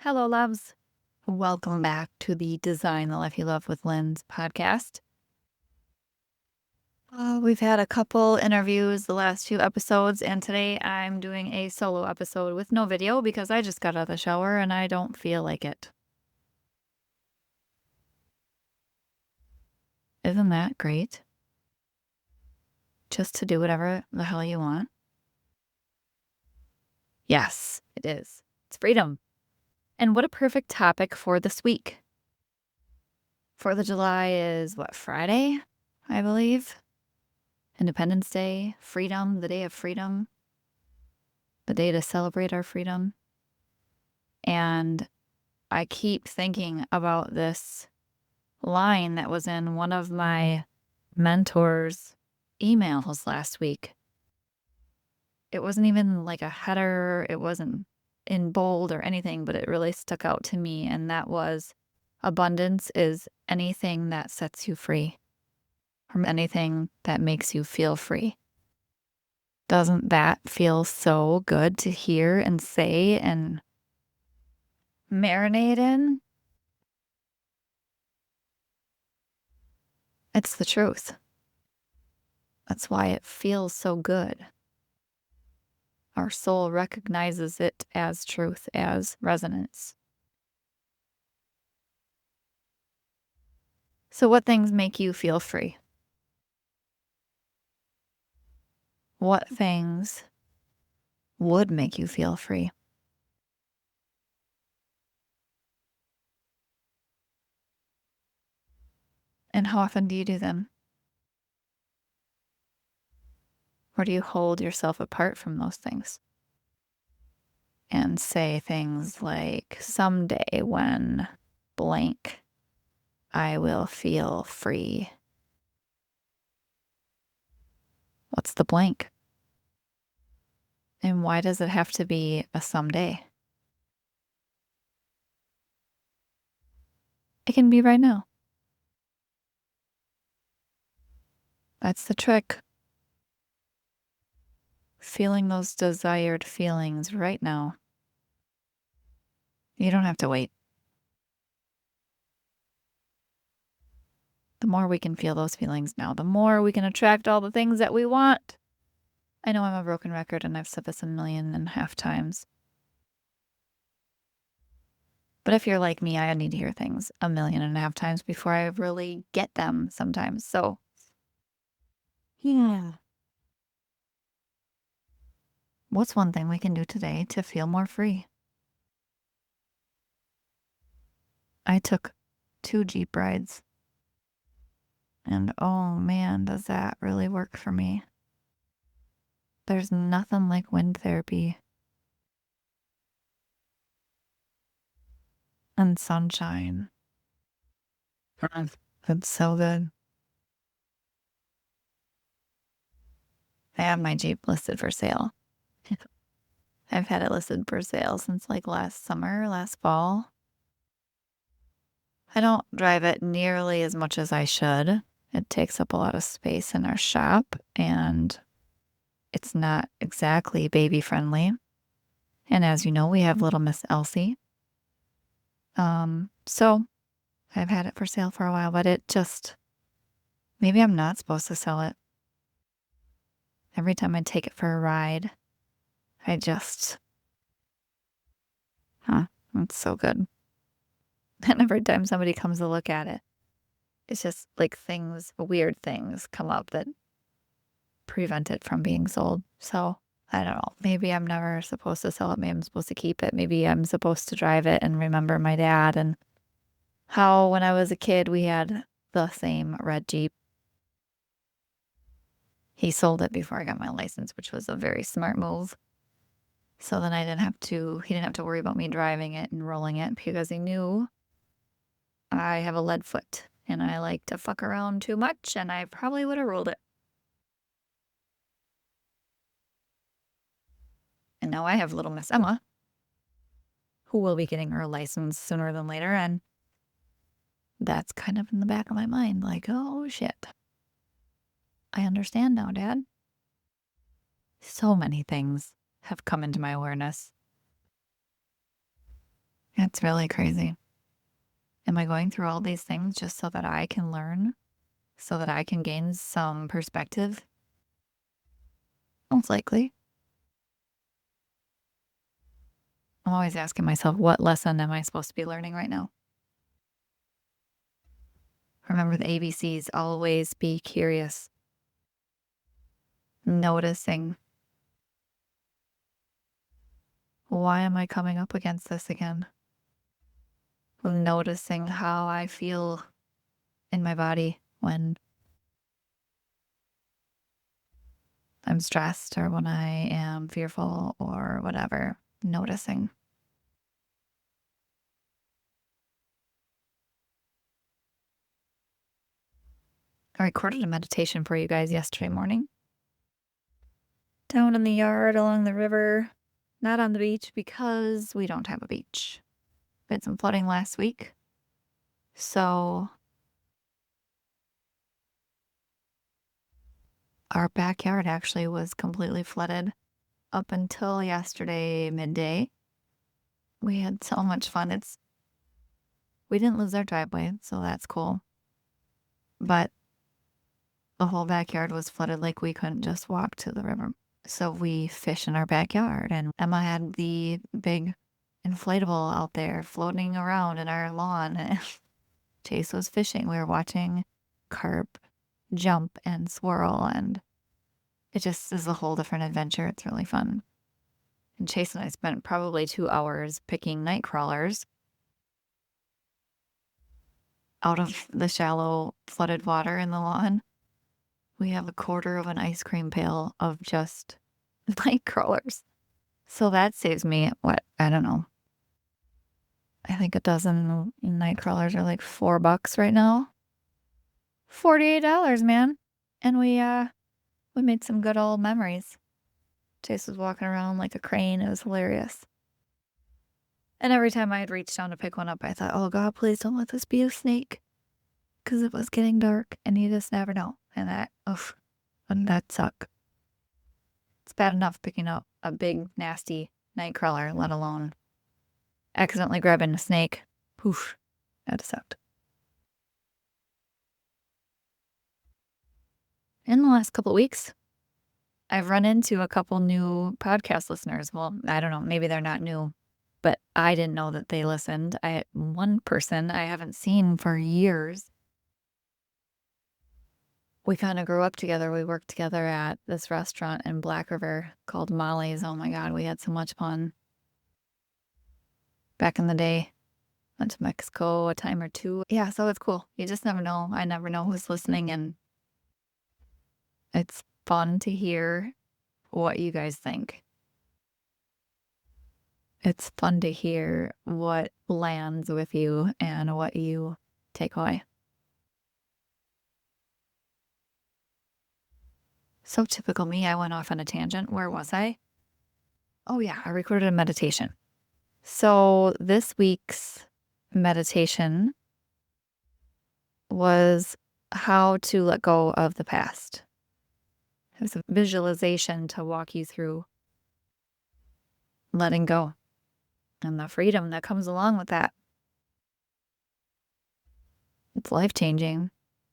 Hello, loves. Welcome back to the Design the Life You Love with Lynn's podcast. We've had a couple interviews the last few episodes, and today I'm doing a solo episode with no video because I just got out of the shower and I don't feel like it. Isn't that great? Just to do whatever the hell you want. Yes, it is. It's freedom. And what a perfect topic for this week. 4th of July is what, Friday, I believe? Independence Day, freedom, the day of freedom, the day to celebrate our freedom. And I keep thinking about this line that was in one of my mentor's emails last week. It wasn't even like a header, it wasn't in bold or anything, but it really stuck out to me. And that was, abundance is anything that sets you free, or anything that makes you feel free. Doesn't that feel so good to hear and say and marinate in? It's the truth. That's why it feels so good. Our soul recognizes it as truth, as resonance. So, what things make you feel free? What things would make you feel free? And how often do you do them? Or do you hold yourself apart from those things and say things like, someday when blank, I will feel free? What's the blank? And why does it have to be a someday? It can be right now. That's the trick. Feeling those desired feelings right now. You don't have to wait. The more we can feel those feelings now, the more we can attract all the things that we want. I know I'm a broken record and I've said this 1.5 million times. But if you're like me, I need to hear things 1.5 million times before I really get them sometimes. So, yeah. What's one thing we can do today to feel more free? I took 2 Jeep rides. And oh man, does that really work for me? There's nothing like wind therapy and sunshine. It's so good. I have my Jeep listed for sale. I've had it listed for sale since like last summer, last fall. I don't drive it nearly as much as I should. It takes up a lot of space in our shop and it's not exactly baby friendly. And as you know, we have little Miss Elsie. So I've had it for sale for a while, but it just, maybe I'm not supposed to sell it. Every time I take it for a ride, I just, it's so good. And every time somebody comes to look at it, it's just like weird things come up that prevent it from being sold. So I don't know. Maybe I'm never supposed to sell it. Maybe I'm supposed to keep it. Maybe I'm supposed to drive it and remember my dad and how when I was a kid, we had the same red Jeep. He sold it before I got my license, which was a very smart move. So then he didn't have to worry about me driving it and rolling it because he knew I have a lead foot and I like to fuck around too much and I probably would have rolled it. And now I have little Miss Emma, who will be getting her license sooner than later. And that's kind of in the back of my mind, like, oh shit. I understand now, Dad. So many things have come into my awareness. It's really crazy. Am I going through all these things just so that I can learn? So that I can gain some perspective? Most likely. I'm always asking myself, what lesson am I supposed to be learning right now? Remember the ABCs. Always be curious, noticing. Why am I coming up against this again? Noticing how I feel in my body when I'm stressed or when I am fearful or whatever. Noticing. I recorded a meditation for you guys yesterday morning. Down in the yard along the river, not on the beach because we don't have a beach. We had some flooding last week. So our backyard actually was completely flooded up until yesterday midday. We had so much fun. We didn't lose our driveway, so that's cool. But the whole backyard was flooded, like we couldn't just walk to the river. So we fish in our backyard, and Emma had the big inflatable out there floating around in our lawn. And Chase was fishing. We were watching carp jump and swirl, and it just is a whole different adventure. It's really fun. And Chase and I spent probably 2 hours picking night crawlers out of the shallow flooded water in the lawn. We have a quarter of an ice cream pail of just night crawlers. So that saves me, what, I don't know. I think a dozen night crawlers are like $4 right now. $48, man. And we made some good old memories. Chase was walking around like a crane. It was hilarious. And every time I'd reach down to pick one up, I thought, oh God, please don't let this be a snake. Because it was getting dark and you just never know. And wouldn't that suck? It's bad enough picking up a big, nasty night crawler, let alone accidentally grabbing a snake. Poof, that sucked. In the last couple of weeks, I've run into a couple new podcast listeners. Well, I don't know, maybe they're not new, but I didn't know that they listened. One person I haven't seen for years. We kind of grew up together. We worked together at this restaurant in Black River called Molly's. Oh my God, we had so much fun. Back in the day, went to Mexico a time or two. Yeah, so it's cool. You just never know. I never know who's listening, and it's fun to hear what you guys think. It's fun to hear what lands with you and what you take away. So typical me, I went off on a tangent. Where was I? Oh yeah, I recorded a meditation. So this week's meditation was how to let go of the past. It was a visualization to walk you through letting go and the freedom that comes along with that. It's life-changing.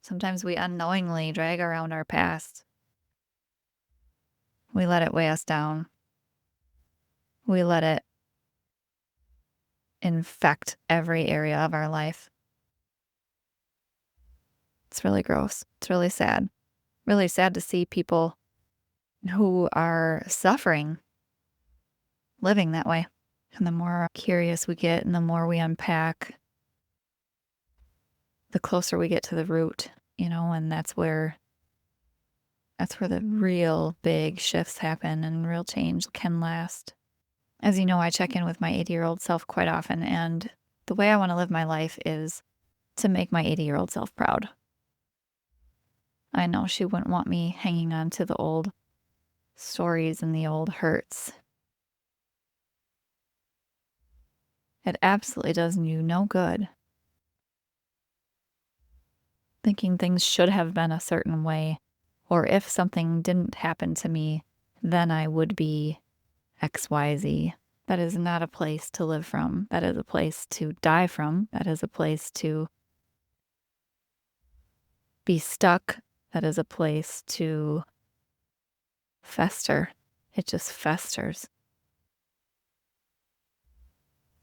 Sometimes we unknowingly drag around our past. We let it weigh us down. We let it infect every area of our life. It's really gross. It's really sad. Really sad to see people who are suffering living that way. And the more curious we get and the more we unpack, the closer we get to the root, and that's where the real big shifts happen and real change can last. As you know, I check in with my 80-year-old self quite often, and the way I want to live my life is to make my 80-year-old self proud. I know she wouldn't want me hanging on to the old stories and the old hurts. It absolutely does you no good. Thinking things should have been a certain way, or if something didn't happen to me, then I would be XYZ. That is not a place to live from. That is a place to die from. That is a place to be stuck. That is a place to fester. It just festers.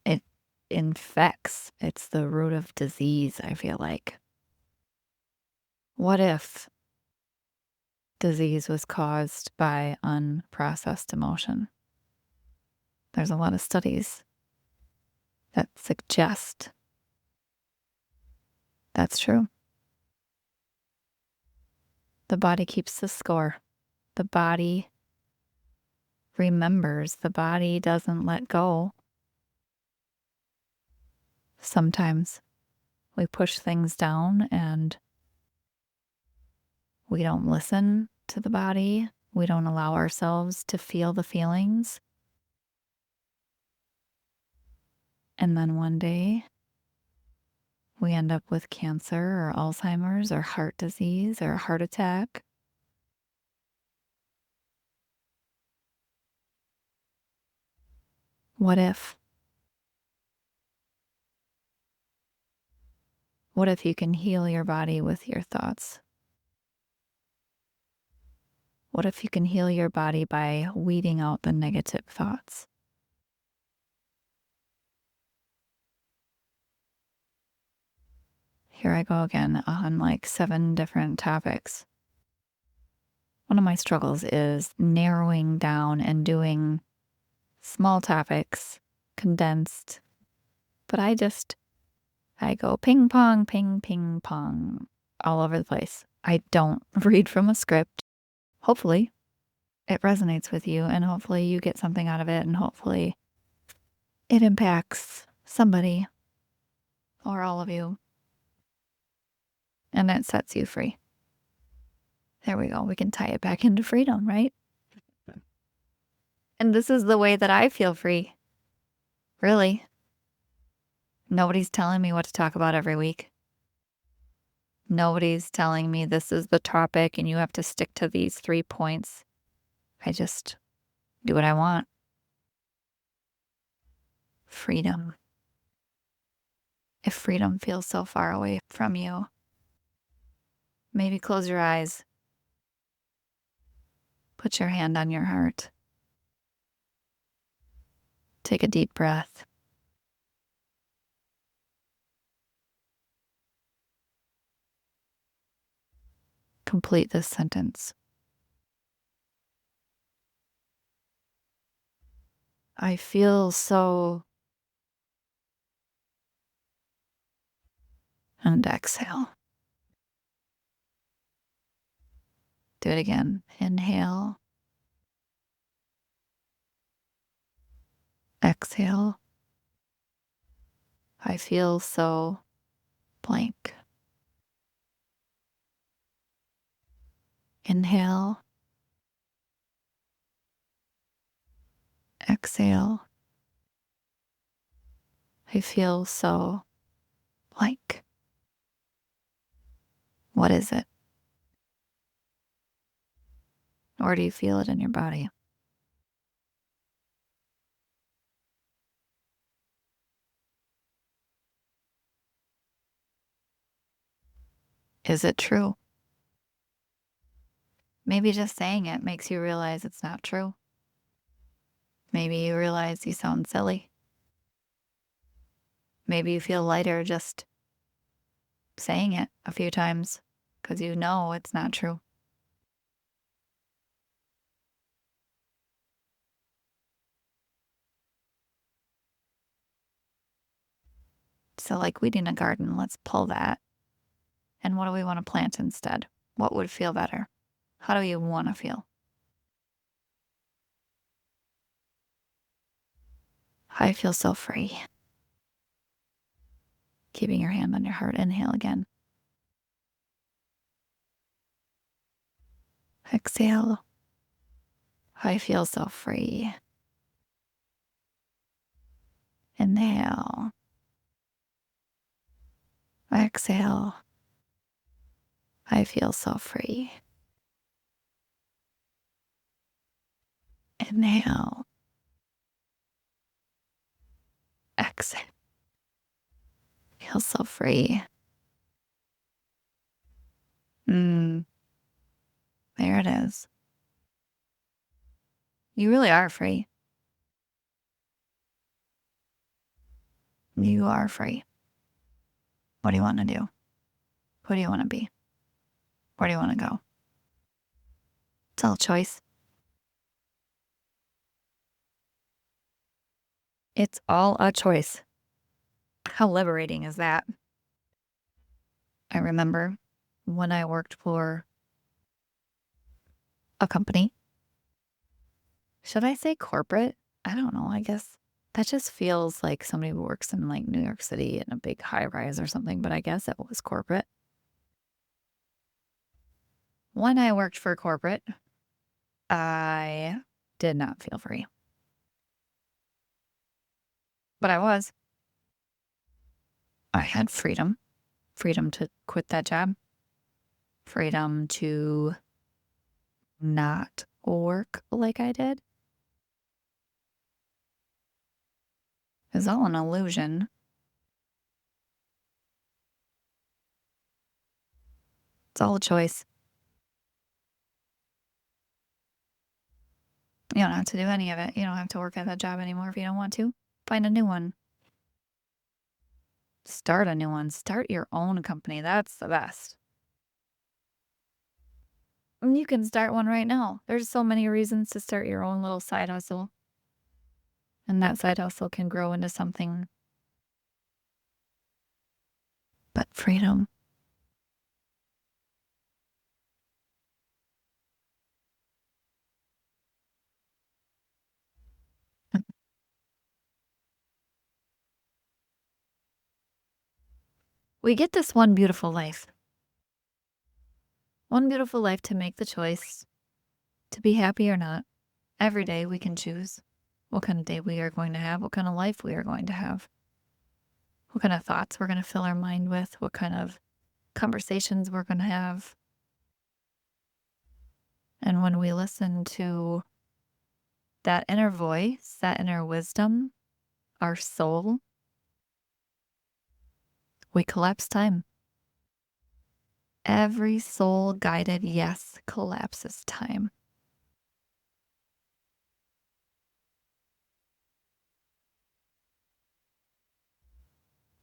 It infects. It's the root of disease, I feel like. What if disease was caused by unprocessed emotion? There's a lot of studies that suggest that's true. The body keeps the score. The body remembers. The body doesn't let go. Sometimes we push things down and we don't listen to the body. We don't allow ourselves to feel the feelings. And then one day we end up with cancer or Alzheimer's or heart disease or a heart attack. What if? What if you can heal your body with your thoughts? What if you can heal your body by weeding out the negative thoughts? Here I go again on like 7 different topics. One of my struggles is narrowing down and doing small topics, condensed. But I go ping pong, ping pong all over the place. I don't read from a script. Hopefully it resonates with you and hopefully you get something out of it and hopefully it impacts somebody or all of you and it sets you free. There we go. We can tie it back into freedom, right? And this is the way that I feel free. Really. Nobody's telling me what to talk about every week. Nobody's telling me this is the topic and you have to stick to these 3 points. I just do what I want. Freedom. If freedom feels so far away from you, maybe close your eyes. Put your hand on your heart. Take a deep breath. Complete this sentence. I feel so. And exhale. Do it again. Inhale. Exhale. I feel so blank. Inhale. Exhale. I feel so blank. What is it? Or do you feel it in your body? Is it true? Maybe just saying it makes you realize it's not true. Maybe you realize you sound silly. Maybe you feel lighter just saying it a few times because you know it's not true. So, like weeding a garden, let's pull that. And what do we want to plant instead? What would feel better? How do you want to feel? I feel so free. Keeping your hand on your heart. Inhale again. Exhale. I feel so free. Inhale. Exhale. I feel so free. Inhale. relax. Feel so free. Mm, there it is. You really are free. You are free. What do you want to do? Who do you want to be? Where do you want to go? It's all choice. It's all a choice. How liberating is that? I remember when I worked for a company. Should I say corporate? I don't know. I guess that just feels like somebody who works in like New York City in a big high rise or something, but I guess it was corporate. When I worked for corporate, I did not feel free, but I was. I had freedom to quit that job, freedom to not work like I did. It was all an illusion. It's all a choice. You don't have to do any of it. You don't have to work at that job anymore if you don't want to. Find a new one. Start a new one. Start your own company. That's the best. And you can start one right now. There's so many reasons to start your own little side hustle. And that side hustle can grow into something. But freedom. We get this one beautiful life. One beautiful life to make the choice to be happy or not. Every day we can choose what kind of day we are going to have, what kind of life we are going to have, what kind of thoughts we're going to fill our mind with, what kind of conversations we're going to have. And when we listen to that inner voice, that inner wisdom, our soul, we collapse time. Every soul guided yes collapses time.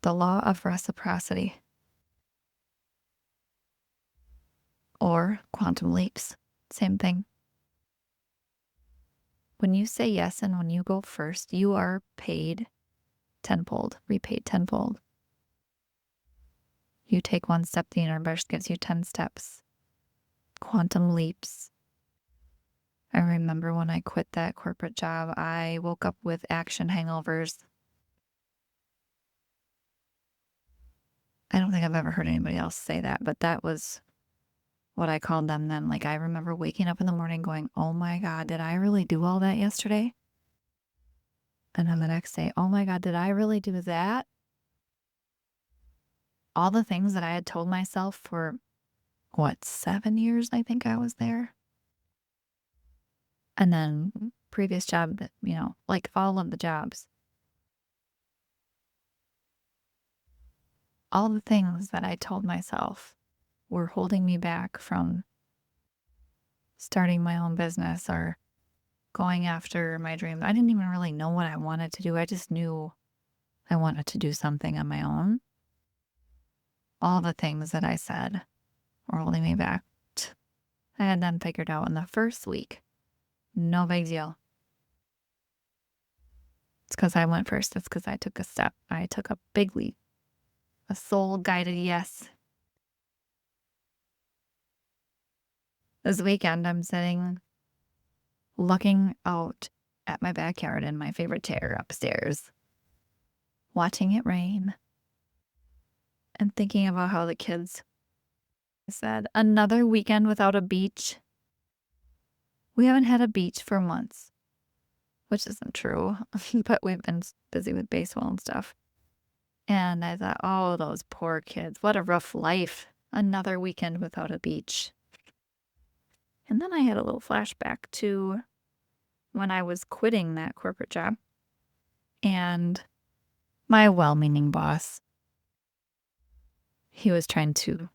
The law of reciprocity or quantum leaps, same thing. When you say yes and when you go first, you are paid tenfold, repaid tenfold. You take one step, the universe gives you 10 steps. Quantum leaps. I remember when I quit that corporate job, I woke up with action hangovers. I don't think I've ever heard anybody else say that, but that was what I called them then. Like, I remember waking up in the morning going, oh my God, did I really do all that yesterday? And then the next day, oh my God, did I really do that? All the things that I had told myself for, 7 years, I think I was there. And then previous job, like all of the jobs. All the things that I told myself were holding me back from starting my own business or going after my dreams. I didn't even really know what I wanted to do. I just knew I wanted to do something on my own. All the things that I said were holding me back. I had them figured out in the first week. No big deal. It's because I went first. It's because I took a step. I took a big leap. A soul-guided yes. This weekend, I'm sitting, looking out at my backyard in my favorite chair upstairs, watching it rain, and thinking about how the kids said, another weekend without a beach. We haven't had a beach for months, which isn't true, but we've been busy with baseball and stuff. And I thought, oh, those poor kids, what a rough life. Another weekend without a beach. And then I had a little flashback to when I was quitting that corporate job. And My well-meaning boss. He was trying to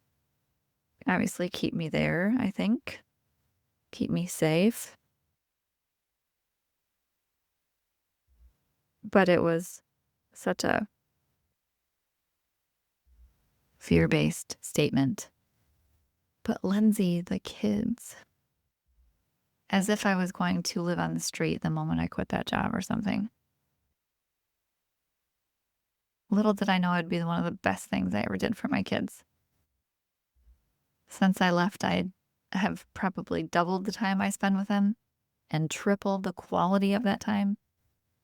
obviously keep me there, I think, keep me safe. But it was such a fear-based statement. But Lindsay, the kids, as if I was going to live on the street the moment I quit that job or something. Little did I know it'd be one of the best things I ever did for my kids. Since I left, I have probably doubled the time I spend with them and tripled the quality of that time.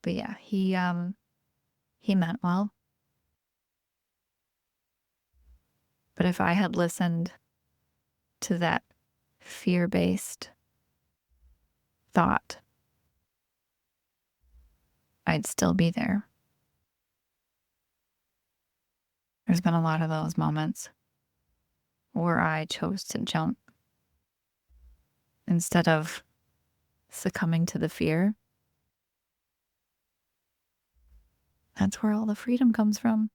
But yeah, he meant well. But if I had listened to that fear-based thought, I'd still be there. There's been a lot of those moments where I chose to jump instead of succumbing to the fear. That's where all the freedom comes from.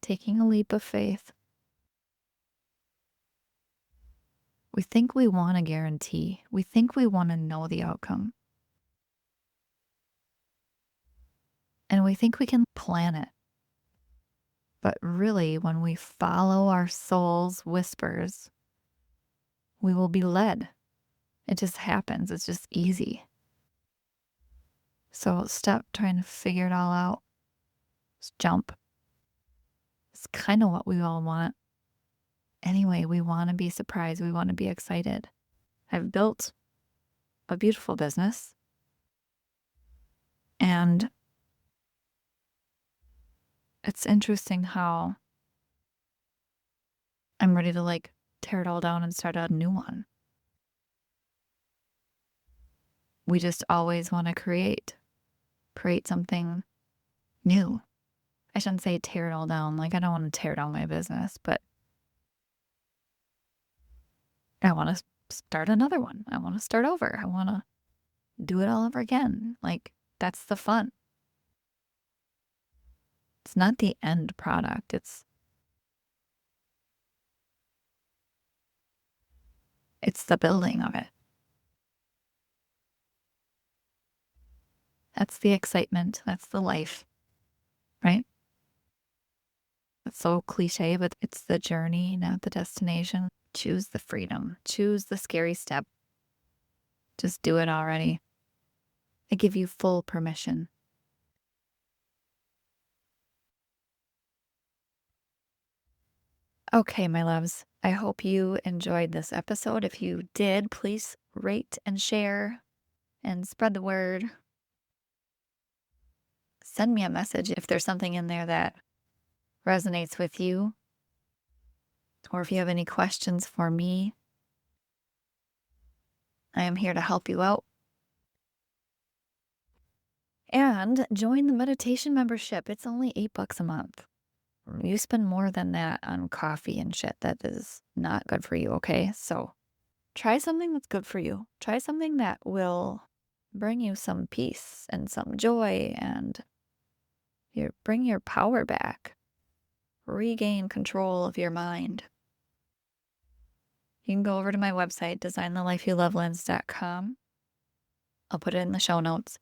Taking a leap of faith. We think we want a guarantee. We think we want to know the outcome. And we think we can plan it. But really, when we follow our soul's whispers, we will be led. It just happens. It's just easy. So stop trying to figure it all out. Just jump. It's kind of what we all want. Anyway, we want to be surprised. We want to be excited. I've built a beautiful business. And it's interesting how I'm ready to tear it all down and start a new one. We just always want to create something new. I shouldn't say tear it all down. I don't want to tear down my business, but I want to start another one. I want to start over. I want to do it all over again. That's the fun. It's not the end product. It's the building of it. That's the excitement. That's the life, right? It's so cliche, but it's the journey, not the destination. Choose the freedom. Choose the scary step. Just do it already. I give you full permission. Okay, my loves. I hope you enjoyed this episode. If you did, please rate and share and spread the word. Send me a message if there's something in there that resonates with you, or if you have any questions for me. I am here to help you out. And join the meditation membership. It's only $8 a month. You spend more than that on coffee and shit that is not good for you, okay? So try something that's good for you. Try something that will bring you some peace and some joy and bring your power back. Regain control of your mind. You can go over to my website, designthelifeyoulovelens.com. I'll put it in the show notes.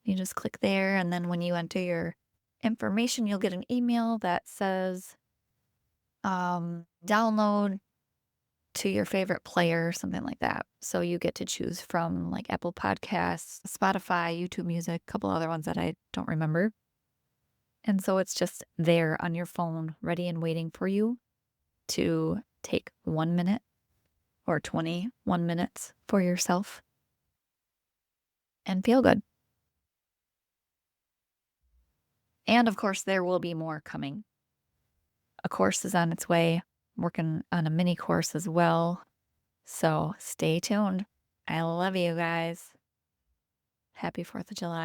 You just click there, and then when you enter your information, you'll get an email that says download to your favorite player, something like that. So you get to choose from Apple Podcasts, Spotify, YouTube Music, a couple other ones that I don't remember. And so it's just there on your phone, ready and waiting for you to take 1 minute or 21 minutes for yourself and feel good. And of course, there will be more coming. A course is on its way. I'm working on a mini course as well. So stay tuned. I love you guys. Happy 4th of July.